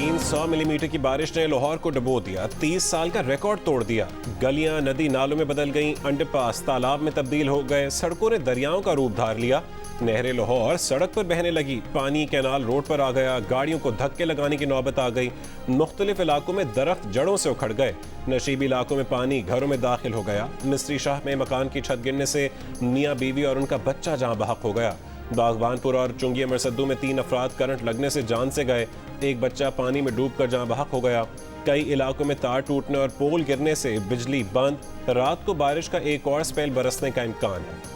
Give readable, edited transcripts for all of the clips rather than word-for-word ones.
300 millimetre की बारिश ने लाहौर को डुबो दिया। 30 साल का रिकॉर्ड तोड़ दिया। गलियां नदी नालों में बदल गईं, अंडरपास तालाब में तब्दील हो गए, सड़कों ने दरियाओं का रूप धार लिया। नहरें लाहौर सड़क पर बहने लगी, पानी कैनाल रोड पर आ गया, गाड़ियों को धक्के लगाने की नौबत आ गई। मुख्तलिफ इलाकों में दरख्त जड़ों से उखड़ गए। नशीबी इलाकों में पानी घरों में दाखिल हो गया। मिस्त्री शाह में मकान की छत गिरने से मियाँ बीवी और उनका बच्चा जहां बहक हो गया। बागबानपुर और चुंगिया मरसद्दू में 3 अफराद करंट लगने से जान से गए। एक बच्चा पानी में डूबकर जहां बहक हो गया। कई इलाकों में तार टूटने और पोल गिरने से बिजली बंद। रात को बारिश का एक और स्पेल बरसने का इम्कान है।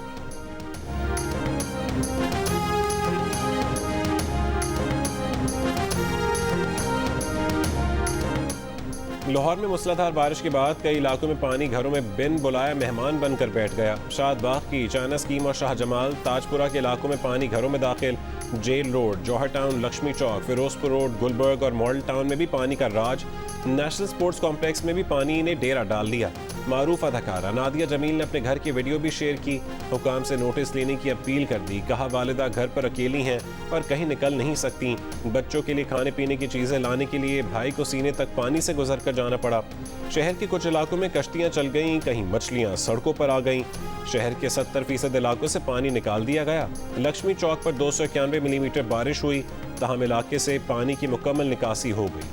लाहौर में मूसलाधार बारिश के बाद कई इलाकों में पानी घरों में बिन बुलाया मेहमान बनकर बैठ गया। शादबाग की चाइना स्कीम और शाह जमाल, ताजपुरा के इलाकों में पानी घरों में दाखिल। जेल रोड, जौहर टाउन, लक्ष्मी चौक, फिरोजपुर रोड, गुलबर्ग और मॉडल टाउन में भी पानी का राज। नेशनल स्पोर्ट्स कॉम्प्लेक्स में भी पानी ने डेरा डाल दिया। मारूफ अदाकारा नादिया जमील ने अपने घर की वीडियो भी शेयर की। हुकाम से नोटिस लेने की अपील कर दी। कहा वालिदा घर पर अकेली हैं और कहीं निकल नहीं सकती। बच्चों के लिए खाने पीने की चीज़ें लाने के लिए भाई को सीने तक पानी से गुजर कर जाना पड़ा। शहर के कुछ इलाकों में कश्तियां चल गईं, कहीं मछलियां सड़कों पर आ गईं। शहर के 70% इलाकों से पानी निकाल दिया गया। लक्ष्मी चौक पर 291 मिलीमीटर बारिश हुई, तहम इलाके से पानी की मुकम्मल निकासी हो गई।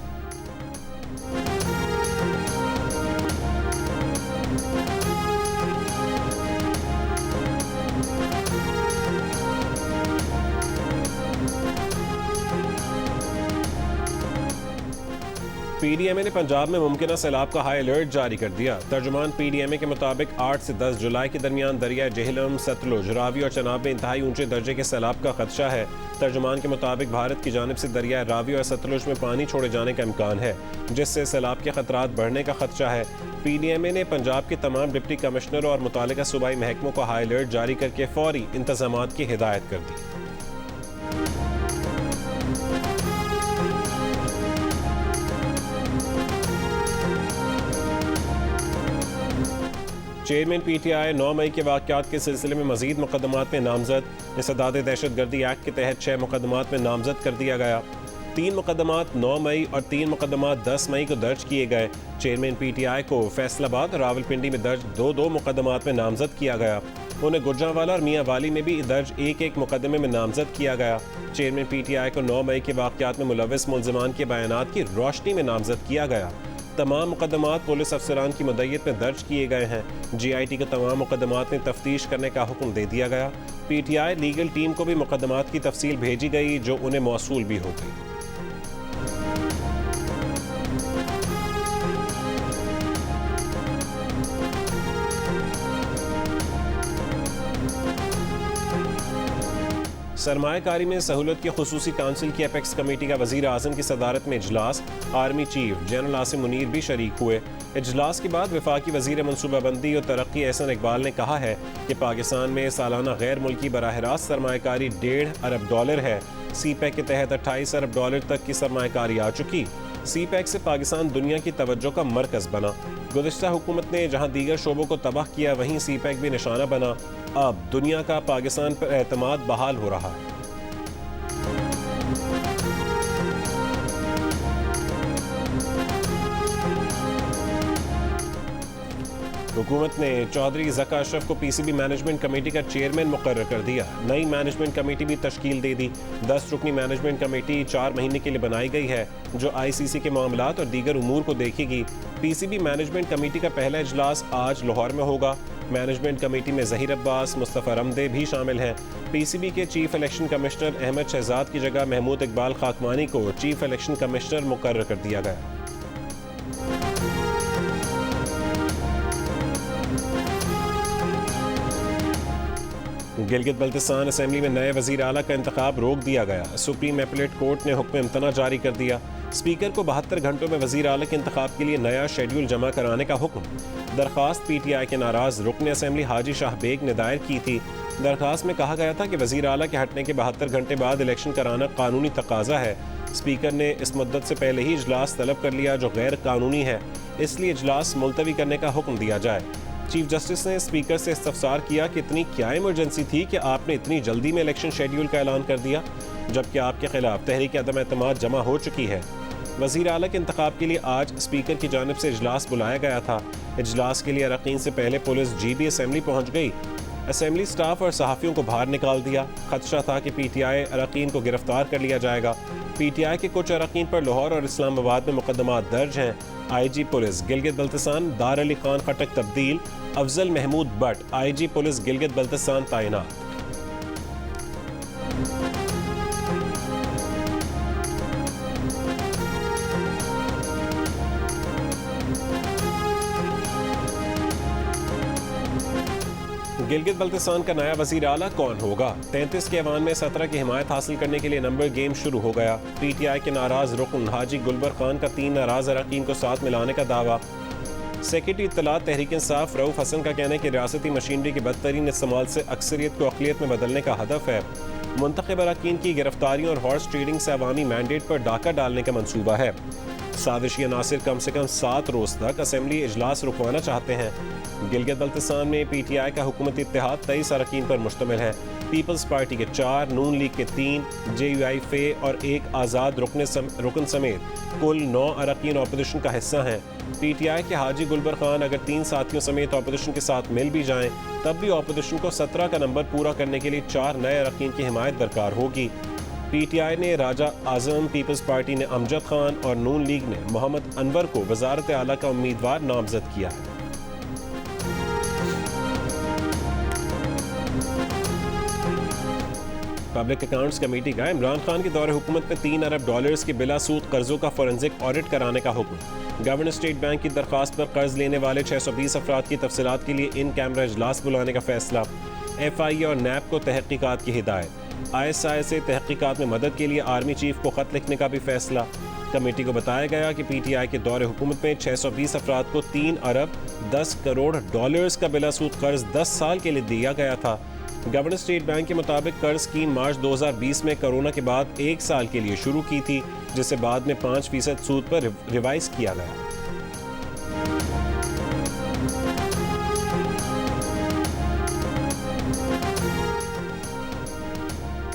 पीडीएमए ने पंजाब में मुमकिन सैलाब का हाई अलर्ट जारी कर दिया। तर्जुमान पीडीएमए के मुताबिक 8 से 10 जुलाई के दरमियान दरिया जेहलम, सतलुज, रावी और चनाब में इंतहाई ऊंचे दर्जे के सैलाब का खदशा है। तर्जुमान के मुताबिक भारत की जानिब से दरिया रावी और सतलुज में पानी छोड़े जाने का इम्कान है, जिससे सैलाब के खतरात बढ़ने का खदशा है। पीडीएमए ने पंजाब के तमाम डिप्टी कमिश्नरों और मुतालिका सूबाई महकमों को हाई अलर्ट जारी करके फौरी इंतजामात की हिदायत कर दी। चेयरमैन पीटीआई 9 मई के वाक़यात के सिलसिले में मजीद मुकदमात में नामजद। इंसदाद दहशतगर्दी एक्ट के तहत 6 मुकदमात में नामजद कर दिया गया। 3 मुकदमात 9 मई और 3 मुकदमात 10 मई को दर्ज किए गए। चेयरमैन पीटीआई को फैसलाबाद और रावलपिंडी में दर्ज 2 मुकदमात में नामजद किया गया। उन्हें गुजरांवाला और मियाँ वाली में भी दर्ज एक मुकदमे में नामजद किया गया। चेयरमैन पीटीआई को 9 मई के वाक़यात में मुलव्विस मुलज़िमान के बयानात की रोशनी में नामजद किया गया। तमाम मुकदमात पुलिस अफसरान की मदय्यत में दर्ज किए गए हैं। जीआईटी को तमाम मुकदमात में तफ्तीश करने का हुक्म दे दिया गया। पीटीआई लीगल टीम को भी मुकदमात की तफसील भेजी गई, जो उन्हें मौसूल भी हो गई। सरमायाकारी में सहूलत की खुसूसी काउंसिल की एपेक्स कमेटी का वज़ीर आज़म की सदारत में इजलास। Army chief general Asim Munir भी शरीक हुए। इजलास के बाद वफाकी वज़ीर मनसूबाबंदी और तरक्की एहसन इकबाल ने कहा है कि पाकिस्तान में सालाना गैर मुल्की बराह रास्त सरमायाकारी $1.5 अरब है। सीपैक के तहत $28 अरब तक की सरमायाकारी आ चुकी। सीपैक से पाकिस्तान दुनिया की तवज्जो का मरकज़ बना। गुज़िश्ता हुकूमत ने जहाँ दीगर शोबों को तबाह किया, वहीं सीपैक भी निशाना बना। अब दुनिया का पाकिस्तान पर एतमाद बहाल हो रहा है। हुकूमत ने चौधरी ज़का अशरफ को पीसीबी मैनेजमेंट कमेटी का चेयरमैन मुकर्रर कर दिया। नई मैनेजमेंट कमेटी भी तश्कील दे दी। 10 रुकनी मैनेजमेंट कमेटी 4 महीने के लिए बनाई गई है, जो आईसीसी के मामलात और दीगर उमूर को देखेगी। पीसीबी मैनेजमेंट कमेटी का पहला इजलास आज लाहौर में होगा। मैनेजमेंट कमेटी में ज़हीर अब्बास, मुस्तफ़ा रमदे भी शामिल हैं। पीसीबी के chief election commissioner Ahmed Shahzad की जगह महमूद इकबाल खाकवानी को चीफ इलेक्शन कमिश्नर मुकर्रर कर दिया गया। गिलगित बल्तिस्तान असेंबली में नए वज़ीर आला का इंतखाब रोक दिया गया। सुप्रीम एपलेट कोर्ट ने हुक्म इम्तना जारी कर दिया। स्पीकर को 72 घंटों में वज़ीर आला के इंतखाब के लिए नया शेड्यूल जमा कराने का हुक्म। दरख्वास्त पीटीआई के नाराज रुकन असेंबली हाजी शाह बेग ने दायर की थी। दरख्वास्त में कहा गया था कि वज़ीर आला के हटने के 72 घंटे बाद इलेक्शन कराना कानूनी तकाजा है। स्पीकर ने इस मुद्दत से पहले ही इजलास तलब कर लिया, जो गैर कानूनी है, इसलिए इजलास मुलतवी करने का हुक्म दिया जाए। चीफ जस्टिस ने स्पीकर से इस्तफसार किया कि इतनी क्या इमरजेंसी थी कि आपने इतनी जल्दी में इलेक्शन शेड्यूल का ऐलान कर दिया, जबकि आपके खिलाफ तहरीक अदम एतमाद जमा हो चुकी है। वज़ीर आला के इंतखाब के लिए आज स्पीकर की जानिब से इजलास बुलाया गया था। इजलास के लिए अरकान से पहले पुलिस GB असेंबली पहुँच गई। असेंबली स्टाफ और सहाफ़ियों को बाहर निकाल दिया। खदशा था कि PTI अरकान को गिरफ्तार कर लिया जाएगा। PTI के कुछ अरकान पर लाहौर और इस्लामाबाद में मुकदमात दर्ज हैं। IG पुलिस गिलगित बल्तिस्तान दार अली खान खटक तब्दील, अफजल महमूद बट IG पुलिस गिलगित बल्तिस्तान तैनात। गिलगित बल्तिस्तान का नया वज़ीर आला कौन होगा? 33 के ऐवान में 17 की हिमायत हासिल करने के लिए नंबर गेम शुरू हो गया। PTI के नाराज रुकन हाजी गुलबर खान का 3 नाराज अरकान को साथ मिलाने का दावा। सेक्रेटरी इत्तलात तहरीक इंसाफ रऊफ हसन का कहना है कि रियासती मशीनरी के बदतरीन इस्तेमाल से अक्सरियत को अक़लियत में बदलने का हदफ है। मुंतखब अरकान की गिरफ्तारियों और हॉर्स ट्रेडिंग से अवामी मैंडेट पर डाका डालने का मंसूबा है। साजिशी अनासिर कम से कम 7 रोज़ तक असेंबली इजलास रुकवाना चाहते हैं। गिलगित बल्तिस्तान में PTI का हुकूमती इत्तेहाद 23 अरकान पर मुश्तमिल है। पीपल्स पार्टी के 4, नून लीग के 3, JUI फे और 1 आज़ाद रुकन समेत कुल 9 अरकान अपोजिशन का हिस्सा हैं। PTI के हाजी गुलबर खान अगर 3 साथियों समेत अपोजिशन के साथ मिल भी जाएं, तब भी अपोजिशन को 17 का नंबर पूरा करने के लिए 4 नए अरकान की हिमायत दरकार होगी। PTI ने राजा आजम, पीपल्स पार्टी ने अमजद खान और नून लीग ने मोहम्मद अनवर को वज़ारत आला का उम्मीदवार नामजद किया है। पब्लिक अकाउंट्स कमेटी का इमरान खान के दौरे हुकूमत में $3 अरब के बिला सूद कर्जों का फोरेंसिक ऑडिट कराने का हुक्म। गवर्नर स्टेट बैंक की दरख्वास्त पर कर्ज लेने वाले 620 अफराद की तफसीलात के लिए इन कैमरा इजलास बुलाने का फैसला। FI और NAB को तहकीकात की हिदायत। ISI से तहकीकात में मदद के लिए आर्मी चीफ को खत लिखने का भी फैसला। कमेटी को बताया गया कि PTI के दौरे हुकूमत में 620 अफराद को $3 अरब 10 करोड़ का बिलासूद कर्ज 10 साल के लिए दिया गया था। गवर्नर स्टेट बैंक के मुताबिक कर्ज स्कीम मार्च 2020 में कोरोना के बाद 1 साल के लिए शुरू की थी, जिसे बाद में 5% सूद पर रिवाइज किया गया।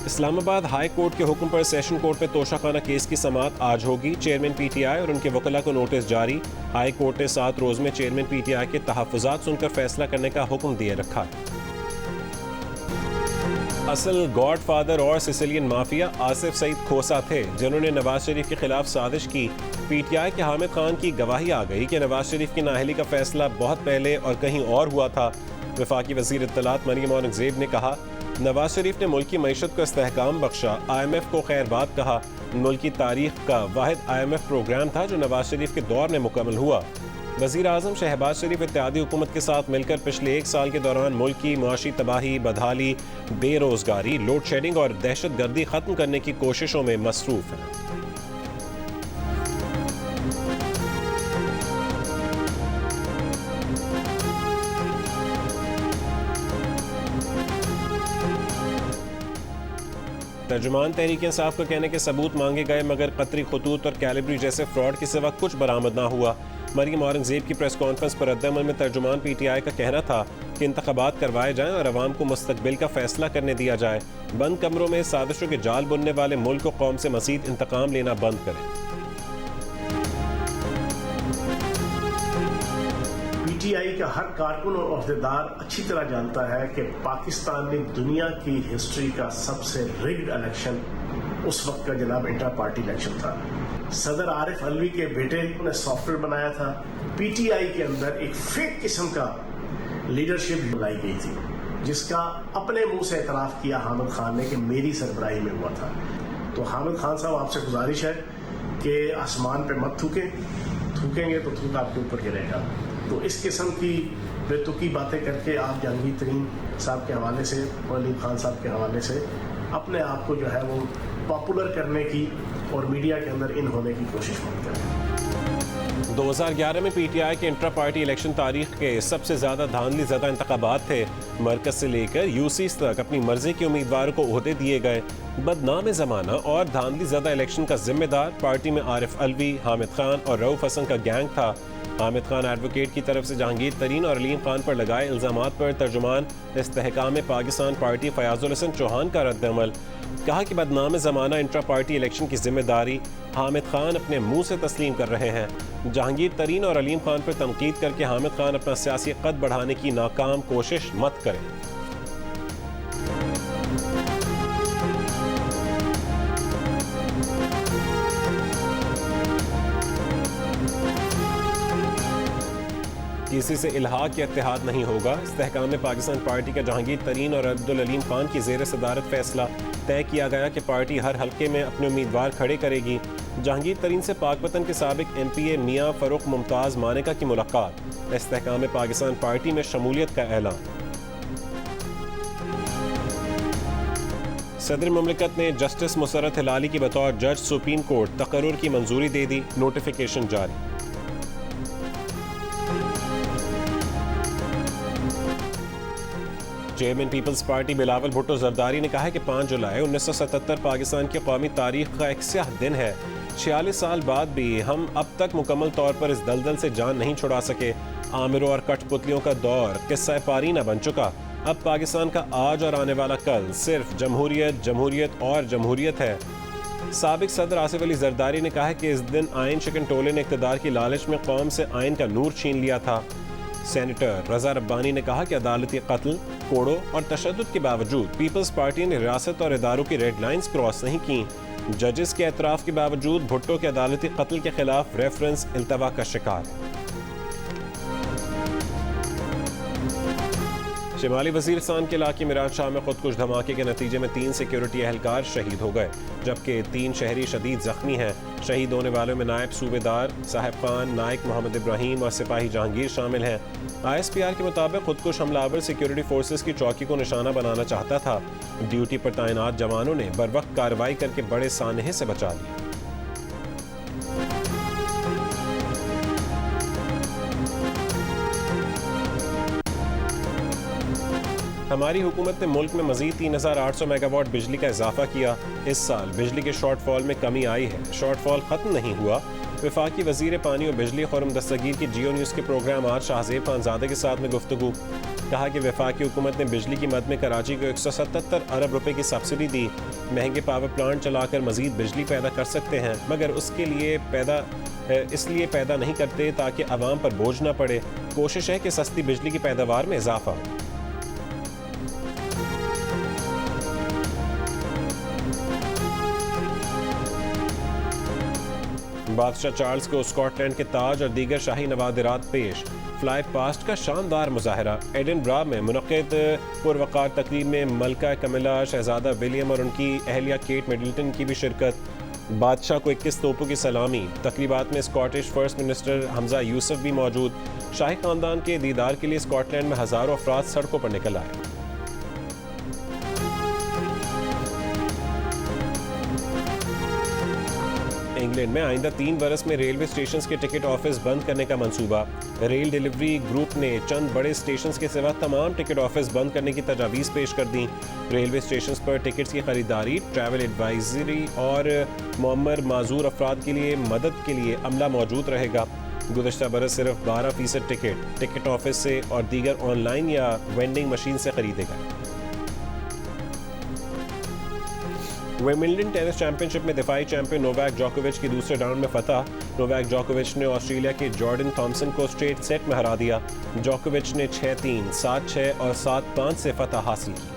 इस्लामाबाद हाई कोर्ट के हुक्म पर सेशन कोर्ट में तोशाखाना केस की समाअत आज होगी। चेयरमैन PTI और उनके वकला को नोटिस जारी। हाई कोर्ट ने 7 रोज में चेयरमैन PTI के तहफ़्फ़ुज़ात सुनकर फैसला करने का हुक्म दिए रखा। असल गॉड फादर और सिसिलियन माफिया आसिफ सईद खोसा थे, जिन्होंने नवाज शरीफ के खिलाफ साजिश की। PTI के हामिद खान की गवाही आ गई कि नवाज शरीफ की नाअहली का फैसला बहुत पहले और कहीं और हुआ था। वफाकी वज़ीर इत्तलात मरियम औरंगज़ेब ने कहा, नवाज शरीफ ने मुल्क की मईशत को इस्तेहकाम बख्शा, IMF को खैरबाद कहा। मुल्क की तारीख का वाहिद IMF प्रोग्राम था जो नवाज शरीफ के दौर में मुकम्मल हुआ। वज़ीर आज़म शहबाज शरीफ इत्तेहादी हुकूमत के साथ मिलकर पिछले 1 साल के दौरान मुल्क की मुआशी तबाही, बदहाली, बेरोजगारी, लोड शेडिंग और दहशत गर्दी ख़त्म करने की कोशिशों में मसरूफ़ हैं। तर्जुमान तहरीक इंसाफ को कहने के सबूत मांगे गए, मगर कतरी खतूत और कैलिब्री जैसे फ्रॉड के सिवा कुछ बरामद ना हुआ। मरियम औरंगज़ेब की प्रेस कॉन्फ्रेंस पर रद्द-ए-अमल में तर्जुमान PTI का कहना था कि इंतखाबात करवाए जाएं और अवाम को मुस्तकबिल का फैसला करने दिया जाए। बंद कमरों में साजिशों के जाल बुनने वाले मुल्क और कौम से मज़ीद इंतकाम लेना बंद करें। PTI का हर कारकुन और अहदेदार अच्छी तरह जानता है कि पाकिस्तान में दुनिया की हिस्ट्री का सबसे रिग्ड इलेक्शन उस वक्त का जनाब इंटर पार्टी इलेक्शन था। सदर आरिफ अलवी के बेटे ने सॉफ्टवेयर बनाया था। PTI के अंदर एक फेक किस्म का लीडरशिप बनाई गई थी, जिसका अपने मुंह से एतराफ़ किया हामिद खान ने कि मेरी सरबराही में हुआ था। तो हामिद खान साहब, आपसे गुजारिश है कि आसमान पे मत थूकेंगे तो थूक आपके ऊपर गिरेगा। तो इस किस्म की बेतुकी बातें करके आप जहांगीर तरीन साहब के हवाले से, वलीम खान साहब के हवाले से अपने आप को जो है वो पॉपुलर करने की और मीडिया के अंदर इन होने की कोशिश मत करें। 2011 में PTI के इंट्रा पार्टी इलेक्शन तारीख के सबसे ज़्यादा धांधली ज़दा इंतखाबात थे। मरकज़ से लेकर UCs तक अपनी मर्जी के उम्मीदवारों को ओहदे दिए गए। बदनाम ज़माना और धांधली ज़दा इलेक्शन का जिम्मेदार पार्टी में आरिफ अलवी, हामिद खान और रऊफ हसन का गैंग था। हामिद खान एडवोकेट की तरफ से जहांगीर तरीन और अलीम खान पर लगाए इल्ज़ामात पर तर्जुमान इस्तेहकाम पाकिस्तान पार्टी फयाजुल हसन चौहान का रद्द-ए-अमल। कहा कि बदनाम ज़माना इंट्रा पार्टी इलेक्शन की जिम्मेदारी हामिद खान अपने मुंह से तस्लीम कर रहे हैं। जहांगीर तरीन और अलीम खान पर तनकीद करके हामिद खान अपना सियासी कद बढ़ाने की नाकाम कोशिश मत करें। किसी से इल्हाक या इत्तेहाद नहीं होगा। इस्तेहकाम में पाकिस्तान पार्टी का जहांगीर तरीन और अब्दुल अलीम खान की ज़ेर सदारत फैसला तय किया गया कि पार्टी हर हल्के में अपने उम्मीदवार खड़े करेगी। जहांगीर तरीन से पाकवतन के साबिक MPA मियां फ़रूख मुमताज़ मानेका की मुलाकात। इस्तेहकाम में पाकिस्तान पार्टी में शमूलियत का ऐलान। सदर मुमलिकत ने जस्टिस मुसर्रत हिलाली की बतौर जज सुप्रीम कोर्ट तकर्रुर की मंजूरी दे दी। नोटिफिकेशन जारी। Chairman peoples party Bilawal Bhutto Zardari ने कहा है कि 5 जुलाई 1977 पाकिस्तान की कौमी तारीख का एक स्याह दिन है। 46 साल बाद भी हम अब तक मुकम्मल तौर पर इस दलदल से जान नहीं छुड़ा सके। आमिरों और कठपुतलियों का दौर किस्सा पारीना बन चुका। अब पाकिस्तान का आज और आने वाला कल सिर्फ जमहूरियत, जमहूरियत और जमहूरियत है। साबिक सदर आसिफ अली जरदारी ने कहा है कि इस दिन आइन शिकन टोले ने इक़्तिदार की लालच में कौम से आइन का नूर छीन लिया था। सेनेटर रजा रब्बानी ने कहा कि अदालती कत्ल, कोड़ों और तशद्दुद के बावजूद पीपल्स पार्टी ने रियासत और इदारों की रेड लाइंस क्रॉस नहीं की। जजेस के एतराफ़ के बावजूद भुट्टो के अदालती कत्ल के खिलाफ रेफरेंस इल्तवा का शिकार है। शिमाली वज़ीरिस्तान के इलाके मिराज शाह में खुदकुश धमाके के नतीजे में 3 सिक्योरिटी एहलकार शहीद हो गए, जबकि 3 शहरी शदीद जख्मी हैं। शहीद होने वालों में नायब सूबेदार साहिब खान, नाइक मोहम्मद इब्राहिम और सिपाही जहांगीर शामिल हैं। ISPR के मुताबिक खुदकुश हमलावर सिक्योरिटी फोर्सेस की चौकी को निशाना बनाना चाहता था। ड्यूटी पर तैनात जवानों ने बरवक्त कार्रवाई करके बड़े सानहे से बचा लिया। हमारी हुकूमत ने मुल्क में मजीद 3800 मेगावाट बिजली का इजाफा किया। इस साल बिजली के शॉर्टफॉल में कमी आई है। शॉर्टफॉल खत्म नहीं हुआ। वफाकी वजीर पानी और बिजली खुर्रम दस्तगीर की जियो न्यूज़ के प्रोग्राम आज शाहजेब खानजादे के साथ में गुफ्तगू। कहा कि वफाकी हुकूमत ने बिजली की मद में कराची को 177 अरब रुपए की सब्सिडी दी। महंगे पावर प्लांट चलाकर मजीद बिजली पैदा कर सकते हैं, मगर उसके लिए इसलिए पैदा नहीं करते ताकि आवाम पर बोझ न पड़े। कोशिश है कि सस्ती बिजली की पैदावार में इजाफा हो। बादशाह चार्ल्स को स्कॉटलैंड के ताज और दीगर शाही नवादिरात पेश। फ्लाई पास्ट का शानदार मुजाहरा। एडिनबरा में मुनक़िद पुरवकार तकरीब में मलका कमिला, शहजादा विलियम और उनकी अहलिया केट मिडल्टन की भी शिरकत। बादशाह को 21 तोपों की सलामी। तकरीबात में Scottish first minister Hamza Yusuf भी मौजूद। शाही खानदान के दीदार के लिए स्कॉटलैंड में हज़ारों अफराद सड़कों पर निकल आए। इंग्लैंड में आइंदा 3 बरस में रेलवे स्टेशन के टिकट ऑफिस बंद करने का मंसूबा। रेल डिलीवरी ग्रुप ने चंद बड़े स्टेशन के सिवा तमाम टिकट ऑफिस बंद करने की तजावीज़ पेश कर दी। रेलवे स्टेशन पर टिकट्स की खरीदारी, ट्रैवल एडवाइजरी और मुअम्मर माजूर अफराद के लिए मदद के लिए अमला मौजूद रहेगा। गुज़श्ता बरस सिर्फ 12% टिकट ऑफिस से और दीगर ऑनलाइन या वेंडिंग मशीन से खरीदे गए। विंबलडन टेनिस चैंपियनशिप में दिफाई चैंपियन नोवाक जोकोविच की दूसरे राउंड में फतह। नोवाक जोकोविच ने ऑस्ट्रेलिया के जॉर्डन थॉमसन को स्ट्रेट सेट में हरा दिया। जोकोविच ने 6-3, 7-6 और 7-5 से फतह हासिल की।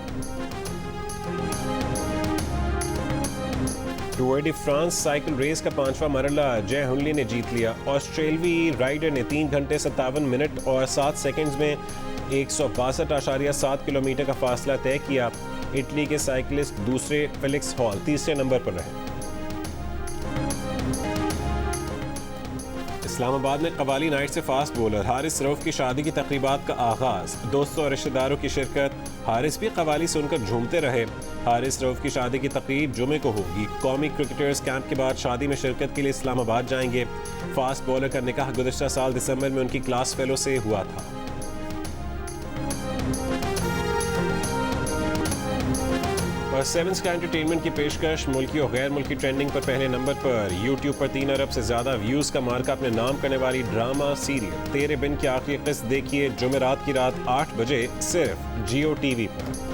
Tour de France cycle race का 5वां मरहला जय हुनली ने जीत लिया। ऑस्ट्रेलवी राइडर ने 3 घंटे 57 मिनट और 7 सेकंड्स में 162.7 किलोमीटर का फासला तय किया। इटली के साइकिलिस्ट दूसरे, फेलिक्स हॉल तीसरे नंबर पर रहे। इस्लामाबाद में कवाली नाइट से फास्ट बॉलर हारिस रऊफ की शादी की तकरीबात का आगाज। दोस्तों और रिश्तेदारों की शिरकत। हारिस भी कवाली सुनकर झूमते रहे। हारिस रऊफ की शादी की तकरीब जुमे को होगी। कौमी क्रिकेटर्स कैंप के बाद शादी में शिरकत के लिए इस्लामाबाद जाएंगे। फास्ट बॉलर का निकाह गुज़श्ता साल दिसंबर में उनकी क्लास फेलो से हुआ था। और 7 स्काई एंटरटेनमेंट की पेशकश मुल्की और गैर मुल्की ट्रेंडिंग पर पहले नंबर पर। यूट्यूब पर 3 अरब से ज़्यादा व्यूज़ का मार्का अपने नाम करने वाली ड्रामा सीरियल तेरे बिन की आखिरी किस्त देखिए जुमेरात की रात 8 बजे सिर्फ जियो टीवी पर।